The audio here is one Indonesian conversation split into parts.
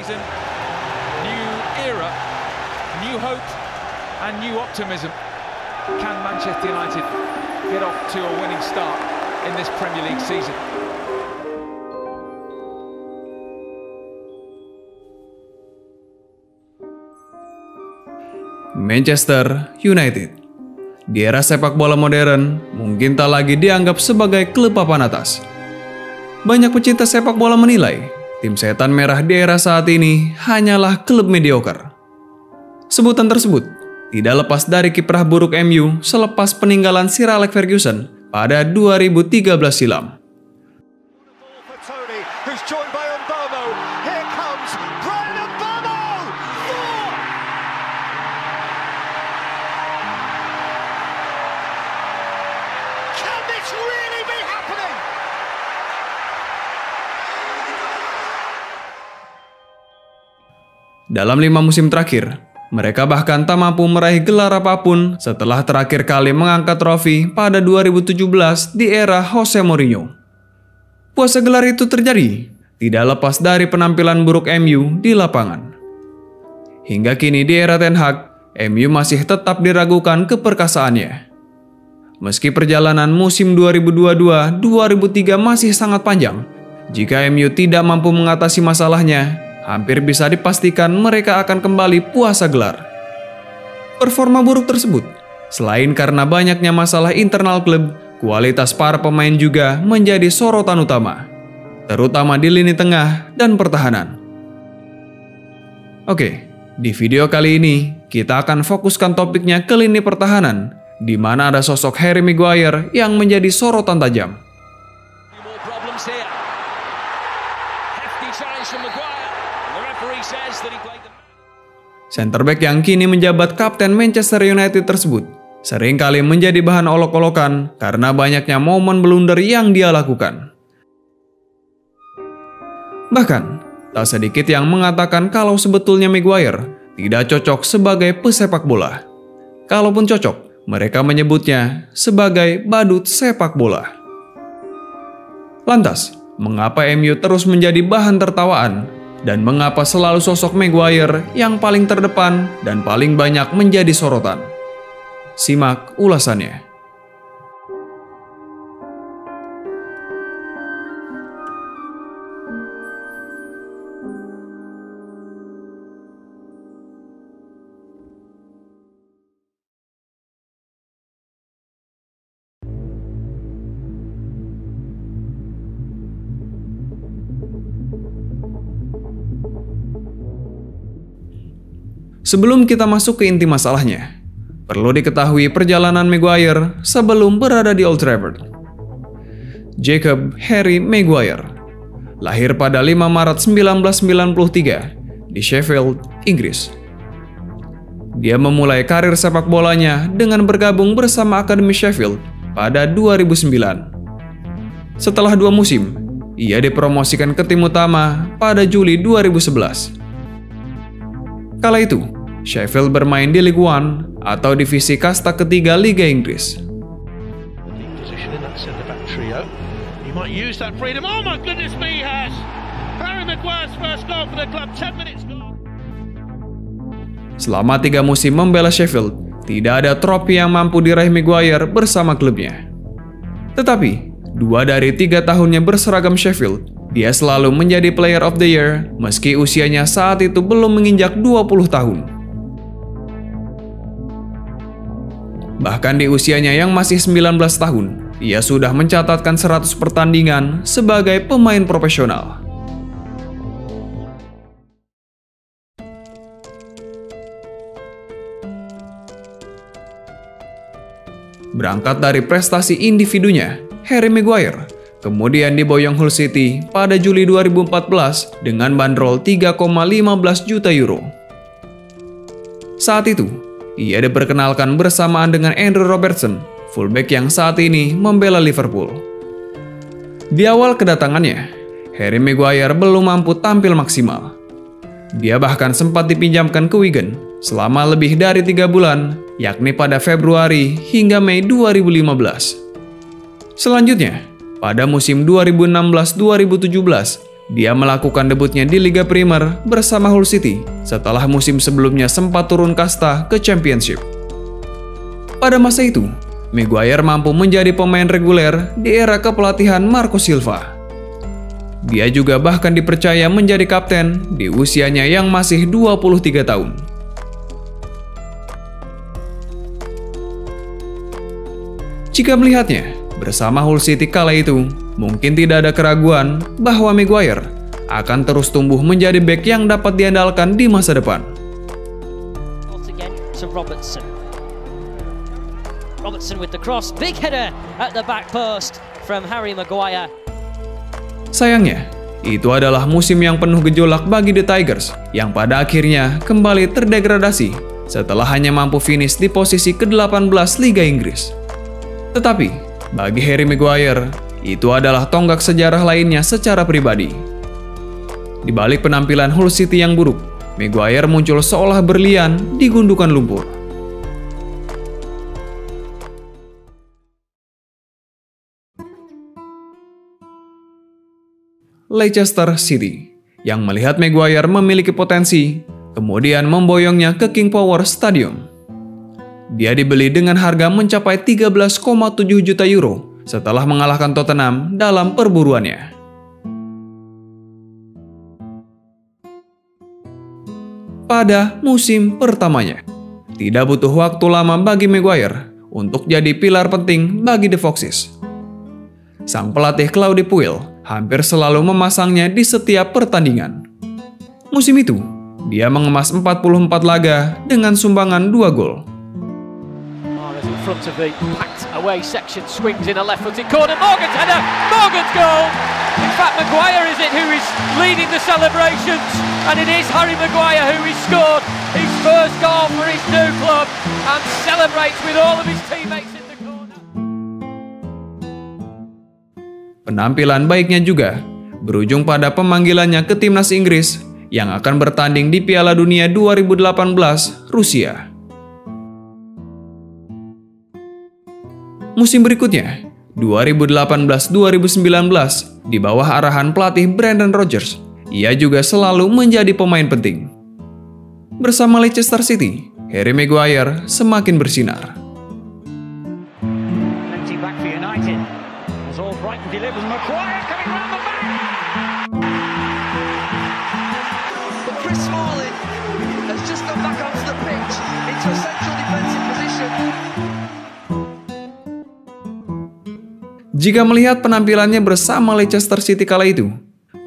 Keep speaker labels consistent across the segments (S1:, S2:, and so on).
S1: season, new era, new hope and new optimism. Can Manchester United get off to a winning start in this Premier League season?
S2: Manchester United. Di era sepak bola modern, mungkin tak lagi dianggap sebagai klub papan atas. Banyak pecinta sepak bola menilai, tim setan merah di era saat ini hanyalah klub mediocre. Sebutan tersebut tidak lepas dari kiprah buruk MU selepas peninggalan Sir Alex Ferguson pada 2013 silam. Dalam 5 musim terakhir, mereka bahkan tak mampu meraih gelar apapun setelah terakhir kali mengangkat trofi pada 2017 di era Jose Mourinho. Puasa gelar itu terjadi tidak lepas dari penampilan buruk MU di lapangan. Hingga kini di era Ten Hag, MU masih tetap diragukan keperkasaannya. Meski perjalanan musim 2022-2023 masih sangat panjang, jika MU tidak mampu mengatasi masalahnya, hampir bisa dipastikan mereka akan kembali puasa gelar. Performa buruk tersebut, selain karena banyaknya masalah internal klub, kualitas para pemain juga menjadi sorotan utama, terutama di lini tengah dan pertahanan. Oke, di video kali ini kita akan fokuskan topiknya ke lini pertahanan, di mana ada sosok Harry Maguire yang menjadi sorotan tajam. Center back yang kini menjabat kapten Manchester United tersebut seringkali menjadi bahan olok-olokan karena banyaknya momen blunder yang dia lakukan. Bahkan, tak sedikit yang mengatakan kalau sebetulnya Maguire tidak cocok sebagai pesepak bola. Kalaupun cocok, mereka menyebutnya sebagai badut sepak bola. Lantas, mengapa MU terus menjadi bahan tertawaan? Dan mengapa selalu sosok Maguire yang paling terdepan dan paling banyak menjadi sorotan? Simak ulasannya. Sebelum kita masuk ke inti masalahnya, perlu diketahui perjalanan Maguire sebelum berada di Old Trafford. Jacob Harry Maguire lahir pada 5 Maret 1993 di Sheffield, Inggris. Dia memulai karir sepak bolanya dengan bergabung bersama Akademi Sheffield pada 2009. Setelah 2 musim, ia dipromosikan ke tim utama pada Juli 2011. Kala itu, Sheffield bermain di League One atau divisi kasta ketiga Liga Inggris. Selama 3 musim membela Sheffield, tidak ada trofi yang mampu diraih Maguire bersama klubnya. Tetapi, 2 dari 3 tahunnya berseragam Sheffield, dia selalu menjadi Player of the Year meski usianya saat itu belum menginjak 20 tahun. Bahkan di usianya yang masih 19 tahun, ia sudah mencatatkan 100 pertandingan sebagai pemain profesional. Berangkat dari prestasi individunya, Harry Maguire kemudian diboyong Hull City pada Juli 2014 dengan bandrol 3,15 juta euro. Saat itu, ia diperkenalkan bersamaan dengan Andrew Robertson, fullback yang saat ini membela Liverpool. Di awal kedatangannya, Harry Maguire belum mampu tampil maksimal. Dia bahkan sempat dipinjamkan ke Wigan selama lebih dari 3 bulan, yakni pada Februari hingga Mei 2015. Selanjutnya, pada musim 2016-2017, Dia melakukan debutnya di Liga Primer bersama Hull City setelah musim sebelumnya sempat turun kasta ke Championship. Pada masa itu, Maguire mampu menjadi pemain reguler di era kepelatihan Marco Silva. Dia juga bahkan dipercaya menjadi kapten di usianya yang masih 23 tahun. Jika melihatnya bersama Hull City kala itu, mungkin tidak ada keraguan bahwa Maguire akan terus tumbuh menjadi bek yang dapat diandalkan di masa depan.
S3: Robertson with the cross, big header at the back post from Harry Maguire.
S2: Sayangnya, itu adalah musim yang penuh gejolak bagi The Tigers yang pada akhirnya kembali terdegradasi setelah hanya mampu finish di posisi ke-18 Liga Inggris. Tetapi, bagi Harry Maguire, itu adalah tonggak sejarah lainnya secara pribadi. Di balik penampilan Hull City yang buruk, Maguire muncul seolah berlian di gundukan lumpur. Leicester City, yang melihat Maguire memiliki potensi, kemudian memboyongnya ke King Power Stadium. Dia dibeli dengan harga mencapai 13,7 juta euro setelah mengalahkan Tottenham dalam perburuannya. Pada musim pertamanya, tidak butuh waktu lama bagi Maguire untuk jadi pilar penting bagi The Foxes. Sang pelatih Claude Puel hampir selalu memasangnya di setiap pertandingan. Musim itu, dia mengemas 44 laga dengan sumbangan 2 gol.
S4: Front of the packed away section, swings in a left-footed corner. Morgan's header, Morgan's goal. In fact, Maguire is it who is leading the celebrations, and it is Harry Maguire who has scored his first goal for his new club and celebrates with all of his teammates in the corner.
S2: Penampilan baiknya juga berujung pada pemanggilannya ke timnas Inggris yang akan bertanding di Piala Dunia 2018 Rusia. Musim berikutnya, 2018-2019, di bawah arahan pelatih Brendan Rodgers, ia juga selalu menjadi pemain penting. Bersama Leicester City, Harry Maguire semakin bersinar. Jika melihat penampilannya bersama Leicester City kala itu,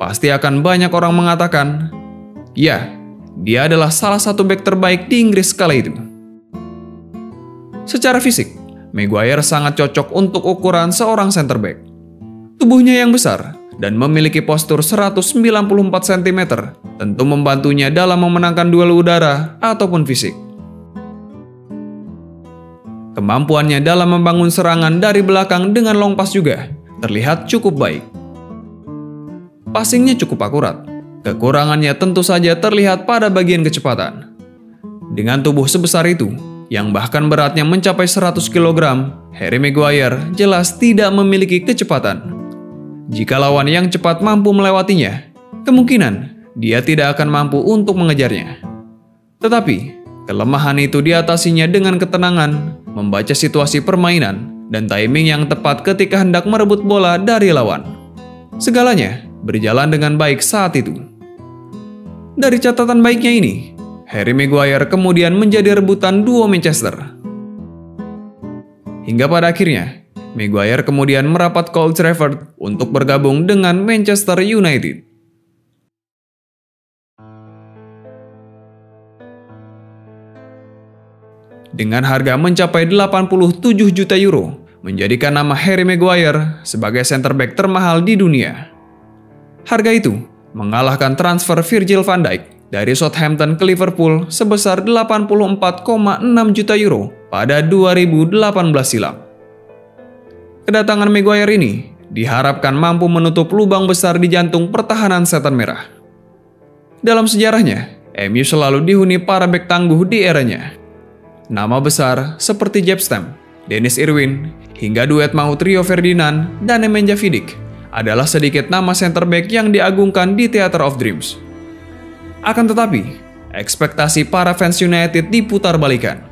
S2: pasti akan banyak orang mengatakan, ya, dia adalah salah satu bek terbaik di Inggris kala itu. Secara fisik, Maguire sangat cocok untuk ukuran seorang center back. Tubuhnya yang besar dan memiliki postur 194 cm tentu membantunya dalam memenangkan duel udara ataupun fisik. Kemampuannya dalam membangun serangan dari belakang dengan long pass juga terlihat cukup baik. Passingnya cukup akurat. Kekurangannya tentu saja terlihat pada bagian kecepatan. Dengan tubuh sebesar itu, yang bahkan beratnya mencapai 100 kg, Harry Maguire jelas tidak memiliki kecepatan. Jika lawan yang cepat mampu melewatinya, kemungkinan dia tidak akan mampu untuk mengejarnya. Tetapi, kelemahan itu diatasinya dengan ketenangan, membaca situasi permainan, dan timing yang tepat ketika hendak merebut bola dari lawan. Segalanya berjalan dengan baik saat itu. Dari catatan baiknya ini, Harry Maguire kemudian menjadi rebutan duo Manchester. Hingga pada akhirnya, Maguire kemudian merapat ke Old Trafford untuk bergabung dengan Manchester United. Dengan harga mencapai 87 juta euro, menjadikan nama Harry Maguire sebagai center back termahal di dunia. Harga itu mengalahkan transfer Virgil van Dijk dari Southampton ke Liverpool sebesar 84,6 juta euro pada 2018 silam. Kedatangan Maguire ini diharapkan mampu menutup lubang besar di jantung pertahanan setan merah. Dalam sejarahnya, MU selalu dihuni para bek tangguh di eranya. Nama besar seperti Jeb Stam, Dennis Irwin, hingga duet maut Rio Ferdinand dan Nemanja Vidic adalah sedikit nama center back yang diagungkan di Theatre of Dreams. Akan tetapi, ekspektasi para fans United diputar balikan.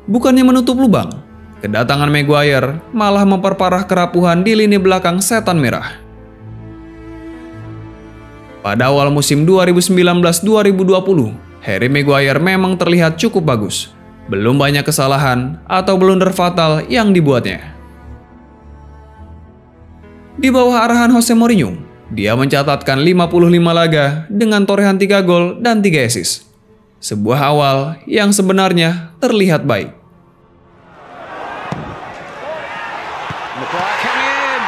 S2: Bukannya menutup lubang, kedatangan Maguire malah memperparah kerapuhan di lini belakang Setan Merah. Pada awal musim 2019-2020, Harry Maguire memang terlihat cukup bagus. Belum banyak kesalahan atau blunder fatal yang dibuatnya. Di bawah arahan Jose Mourinho, dia mencatatkan 55 laga dengan torehan 3 gol dan 3 assist. Sebuah awal yang sebenarnya terlihat baik.
S1: Maguire coming in.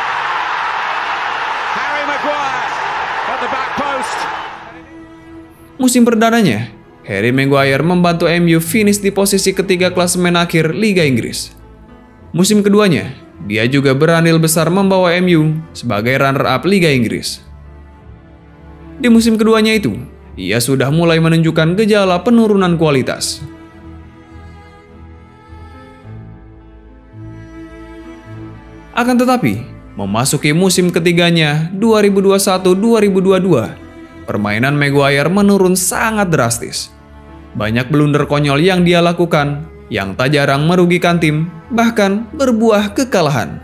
S1: Harry Maguire at the back post.
S2: Musim perdananya, Harry Maguire membantu MU finish di posisi ketiga klasemen akhir Liga Inggris. Musim keduanya, dia juga berandil besar membawa MU sebagai runner-up Liga Inggris. Di musim keduanya itu, ia sudah mulai menunjukkan gejala penurunan kualitas. Akan tetapi, memasuki musim ketiganya 2021-2022, permainan Maguire menurun sangat drastis. Banyak blunder konyol yang dia lakukan, yang tak jarang merugikan tim, bahkan berbuah kekalahan.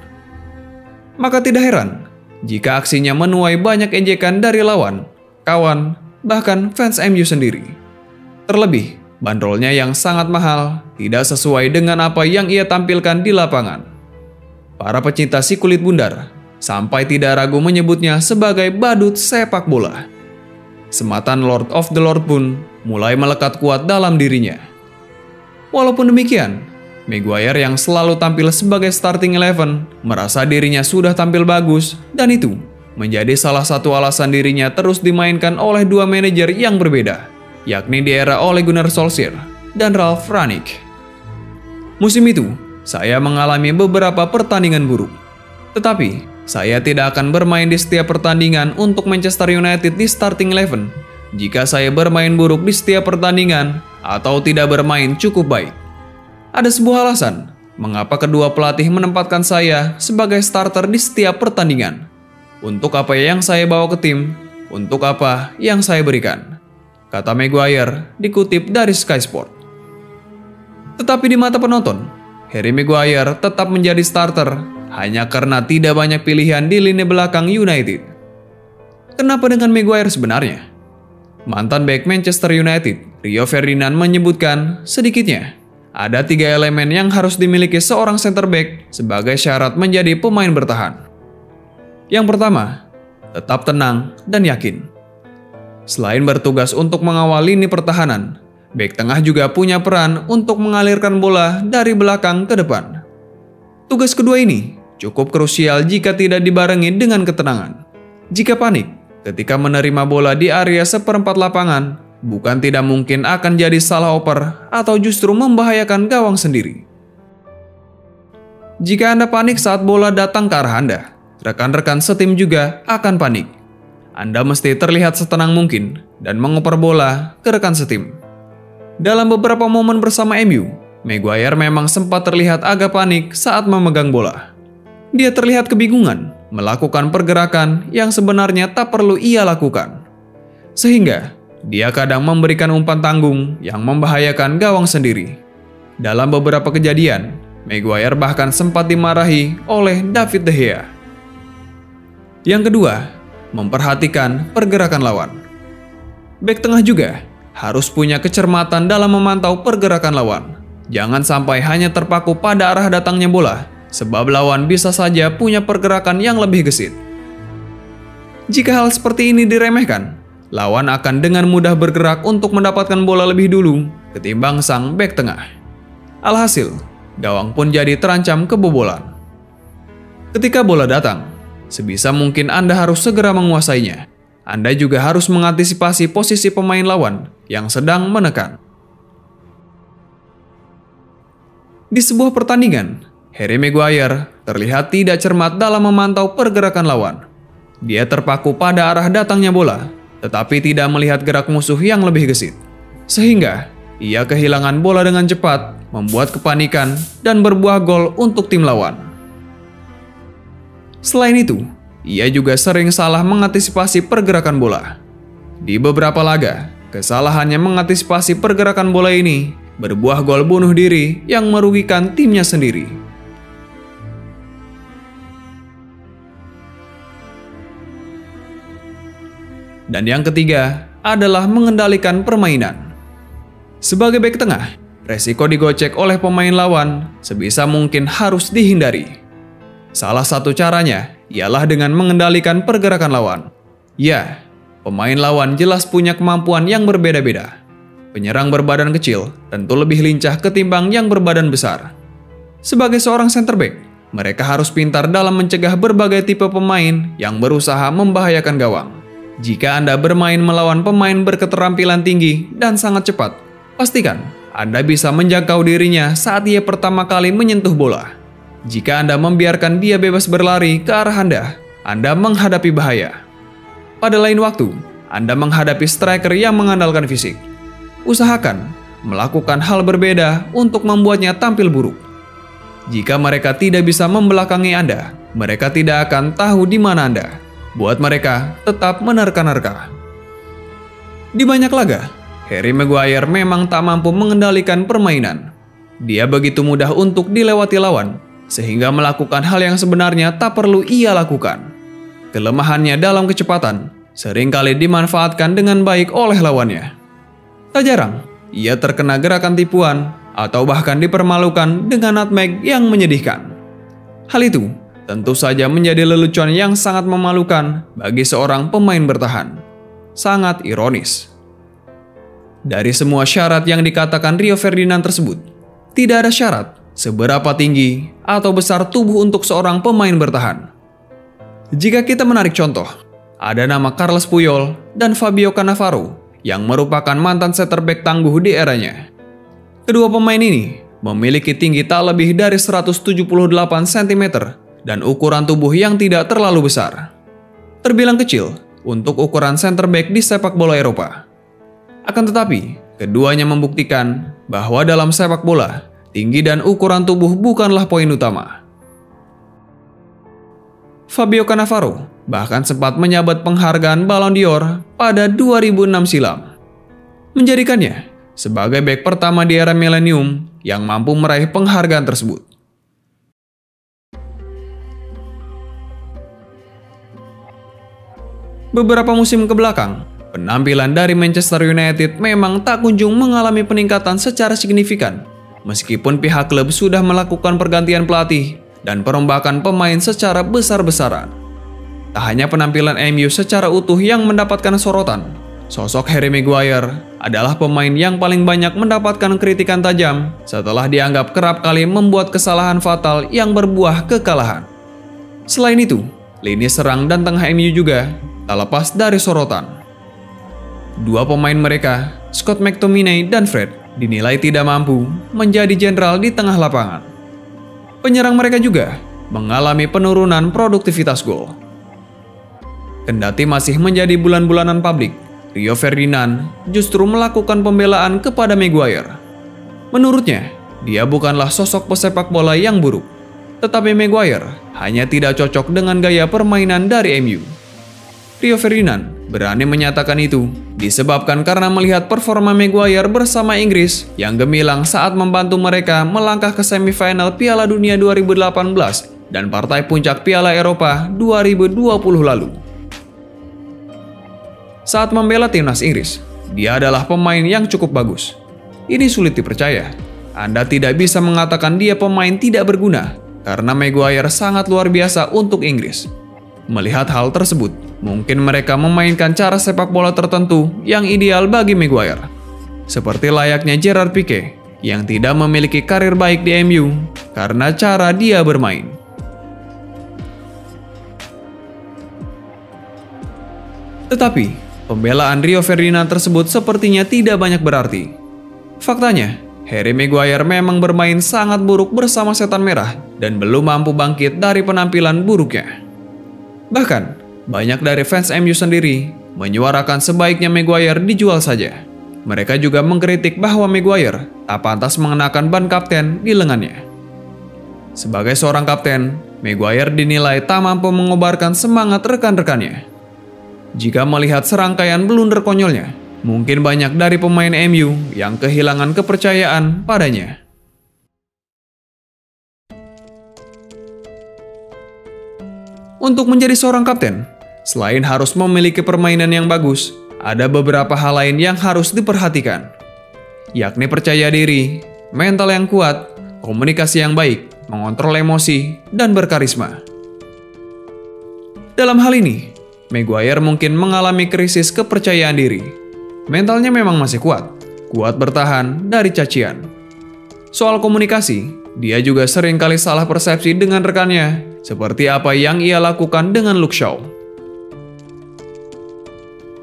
S2: Maka tidak heran jika aksinya menuai banyak ejekan dari lawan, kawan, bahkan fans MU sendiri. Terlebih, bandrolnya yang sangat mahal tidak sesuai dengan apa yang ia tampilkan di lapangan. Para pecinta si kulit bundar sampai tidak ragu menyebutnya sebagai badut sepak bola. Sematan Lord of the Lord pun mulai melekat kuat dalam dirinya. Walaupun demikian, Maguire yang selalu tampil sebagai starting 11 merasa dirinya sudah tampil bagus, dan itu menjadi salah satu alasan dirinya terus dimainkan oleh dua manajer yang berbeda, yakni di era Ole Gunnar Solskjaer dan Ralf Rangnick. Musim itu, saya mengalami beberapa pertandingan buruk. Tetapi, saya tidak akan bermain di setiap pertandingan untuk Manchester United di starting 11 jika saya bermain buruk di setiap pertandingan atau tidak bermain cukup baik. Ada sebuah alasan mengapa kedua pelatih menempatkan saya sebagai starter di setiap pertandingan. Untuk apa yang saya bawa ke tim, untuk apa yang saya berikan, kata Maguire dikutip dari Sky Sport. Tetapi di mata penonton, Harry Maguire tetap menjadi starter hanya karena tidak banyak pilihan di lini belakang United. Kenapa dengan Maguire sebenarnya? Mantan bek Manchester United, Rio Ferdinand menyebutkan sedikitnya ada 3 elemen yang harus dimiliki seorang center back sebagai syarat menjadi pemain bertahan. Yang pertama, tetap tenang dan yakin. Selain bertugas untuk mengawal lini pertahanan, bek tengah juga punya peran untuk mengalirkan bola dari belakang ke depan. Tugas kedua ini cukup krusial jika tidak dibarengi dengan ketenangan. Jika panik ketika menerima bola di area seperempat lapangan, bukan tidak mungkin akan jadi salah oper atau justru membahayakan gawang sendiri. Jika Anda panik saat bola datang ke arah Anda, rekan-rekan setim juga akan panik. Anda mesti terlihat setenang mungkin dan mengoper bola ke rekan setim. Dalam beberapa momen bersama MU, Maguire memang sempat terlihat agak panik saat memegang bola. Dia terlihat kebingungan melakukan pergerakan yang sebenarnya tak perlu ia lakukan. Sehingga dia kadang memberikan umpan tanggung yang membahayakan gawang sendiri. Dalam beberapa kejadian, Maguire bahkan sempat dimarahi oleh David De Gea. Yang kedua, memperhatikan pergerakan lawan. Bek tengah juga harus punya kecermatan dalam memantau pergerakan lawan. Jangan sampai hanya terpaku pada arah datangnya bola, sebab lawan bisa saja punya pergerakan yang lebih gesit. Jika hal seperti ini diremehkan, lawan akan dengan mudah bergerak untuk mendapatkan bola lebih dulu ketimbang sang bek tengah. Alhasil, gawang pun jadi terancam kebobolan. Ketika bola datang, sebisa mungkin Anda harus segera menguasainya. Anda juga harus mengantisipasi posisi pemain lawan yang sedang menekan. Di sebuah pertandingan, Harry Maguire terlihat tidak cermat dalam memantau pergerakan lawan. Dia terpaku pada arah datangnya bola, tetapi tidak melihat gerak musuh yang lebih gesit. Sehingga, ia kehilangan bola dengan cepat, membuat kepanikan dan berbuah gol untuk tim lawan. Selain itu, ia juga sering salah mengantisipasi pergerakan bola. Di beberapa laga, kesalahannya mengantisipasi pergerakan bola ini berbuah gol bunuh diri yang merugikan timnya sendiri. Dan yang ketiga adalah mengendalikan permainan. Sebagai bek tengah, resiko digocek oleh pemain lawan sebisa mungkin harus dihindari. Salah satu caranya ialah dengan mengendalikan pergerakan lawan. Ya, pemain lawan jelas punya kemampuan yang berbeda-beda. Penyerang berbadan kecil tentu lebih lincah ketimbang yang berbadan besar. Sebagai seorang center back, mereka harus pintar dalam mencegah berbagai tipe pemain yang berusaha membahayakan gawang. Jika Anda bermain melawan pemain berketerampilan tinggi dan sangat cepat, pastikan Anda bisa menjangkau dirinya saat ia pertama kali menyentuh bola. Jika Anda membiarkan dia bebas berlari ke arah Anda menghadapi bahaya. Pada lain waktu, Anda menghadapi striker yang mengandalkan fisik. Usahakan melakukan hal berbeda untuk membuatnya tampil buruk. Jika mereka tidak bisa membelakangi Anda, mereka tidak akan tahu di mana Anda. Buat mereka tetap menerka-nerka. Di banyak laga, Harry Maguire memang tak mampu mengendalikan permainan. Dia begitu mudah untuk dilewati lawan, sehingga melakukan hal yang sebenarnya tak perlu ia lakukan. Kelemahannya dalam kecepatan seringkali dimanfaatkan dengan baik oleh lawannya. Tak jarang, ia terkena gerakan tipuan atau bahkan dipermalukan dengan nutmeg yang menyedihkan. Hal itu tentu saja menjadi lelucon yang sangat memalukan bagi seorang pemain bertahan. Sangat ironis. Dari semua syarat yang dikatakan Rio Ferdinand tersebut, tidak ada syarat seberapa tinggi atau besar tubuh untuk seorang pemain bertahan. Jika kita menarik contoh, ada nama Carles Puyol dan Fabio Cannavaro yang merupakan mantan center back tangguh di eranya. Kedua pemain ini memiliki tinggi tak lebih dari 178 cm dan ukuran tubuh yang tidak terlalu besar. Terbilang kecil untuk ukuran center back di sepak bola Eropa. Akan tetapi, keduanya membuktikan bahwa dalam sepak bola, tinggi dan ukuran tubuh bukanlah poin utama. Fabio Cannavaro bahkan sempat menyabet penghargaan Ballon d'Or pada 2006 silam, menjadikannya sebagai bek pertama di era milenium yang mampu meraih penghargaan tersebut. Beberapa musim kebelakang, penampilan dari Manchester United memang tak kunjung mengalami peningkatan secara signifikan, meskipun pihak klub sudah melakukan pergantian pelatih dan perombakan pemain secara besar-besaran. Tak hanya penampilan MU secara utuh yang mendapatkan sorotan, sosok Harry Maguire adalah pemain yang paling banyak mendapatkan kritikan tajam setelah dianggap kerap kali membuat kesalahan fatal yang berbuah kekalahan. Selain itu, lini serang dan tengah MU juga tak lepas dari sorotan. Dua pemain mereka, Scott McTominay dan Fred, dinilai tidak mampu menjadi jenderal di tengah lapangan. Penyerang mereka juga mengalami penurunan produktivitas gol. Kendati masih menjadi bulan-bulanan publik, Rio Ferdinand justru melakukan pembelaan kepada Maguire. Menurutnya, dia bukanlah sosok pesepak bola yang buruk, tetapi Maguire hanya tidak cocok dengan gaya permainan dari MU. Rio Ferdinand berani menyatakan itu disebabkan karena melihat performa Maguire bersama Inggris yang gemilang saat membantu mereka melangkah ke semifinal Piala Dunia 2018 dan partai puncak Piala Eropa 2020 lalu. Saat membela timnas Inggris, dia adalah pemain yang cukup bagus. Ini sulit dipercaya. Anda tidak bisa mengatakan dia pemain tidak berguna karena Maguire sangat luar biasa untuk Inggris. Melihat hal tersebut, mungkin mereka memainkan cara sepak bola tertentu yang ideal bagi Maguire. Seperti layaknya Gerard Pique yang tidak memiliki karir baik di MU karena cara dia bermain. Tetapi, pembelaan Rio Ferdinand tersebut sepertinya tidak banyak berarti. Faktanya, Harry Maguire memang bermain sangat buruk bersama Setan Merah dan belum mampu bangkit dari penampilan buruknya. Bahkan, banyak dari fans MU sendiri menyuarakan sebaiknya Maguire dijual saja. Mereka juga mengkritik bahwa Maguire tak pantas mengenakan ban kapten di lengannya. Sebagai seorang kapten, Maguire dinilai tak mampu mengobarkan semangat rekan-rekannya. Jika melihat serangkaian blunder konyolnya, mungkin banyak dari pemain MU yang kehilangan kepercayaan padanya. Untuk menjadi seorang kapten, selain harus memiliki permainan yang bagus, ada beberapa hal lain yang harus diperhatikan, yakni percaya diri, mental yang kuat, komunikasi yang baik, mengontrol emosi, dan berkarisma. Dalam hal ini, Maguire mungkin mengalami krisis kepercayaan diri. Mentalnya memang masih kuat bertahan dari cacian. Soal komunikasi, dia juga sering kali salah persepsi dengan rekannya, seperti apa yang ia lakukan dengan Luke Shaw.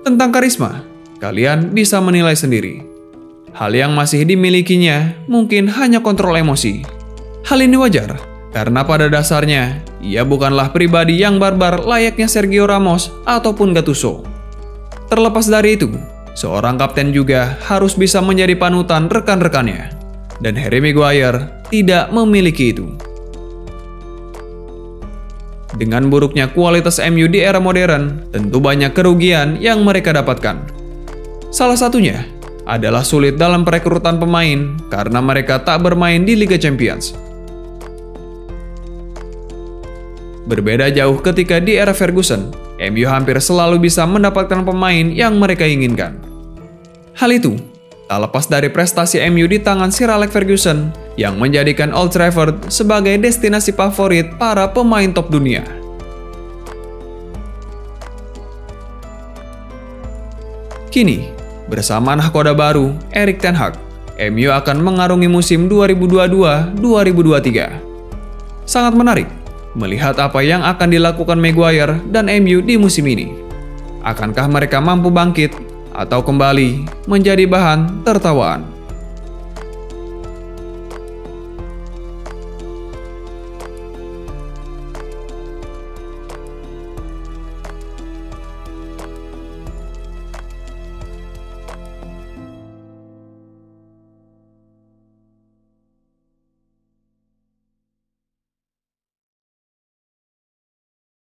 S2: Tentang karisma, kalian bisa menilai sendiri. Hal yang masih dimilikinya mungkin hanya kontrol emosi. Hal ini wajar, karena pada dasarnya, ia bukanlah pribadi yang barbar layaknya Sergio Ramos ataupun Gattuso. Terlepas dari itu, seorang kapten juga harus bisa menjadi panutan rekan-rekannya. Dan Harry Maguire tidak memiliki itu. Dengan buruknya kualitas MU di era modern, tentu banyak kerugian yang mereka dapatkan. Salah satunya adalah sulit dalam perekrutan pemain karena mereka tak bermain di Liga Champions. Berbeda jauh ketika di era Ferguson, MU hampir selalu bisa mendapatkan pemain yang mereka inginkan. Hal itu tak lepas dari prestasi MU di tangan Sir Alex Ferguson yang menjadikan Old Trafford sebagai destinasi favorit para pemain top dunia. Kini, bersama nahkoda baru, Erik ten Hag, MU akan mengarungi musim 2022-2023. Sangat menarik melihat apa yang akan dilakukan Maguire dan MU di musim ini. Akankah mereka mampu bangkit atau kembali menjadi bahan tertawaan?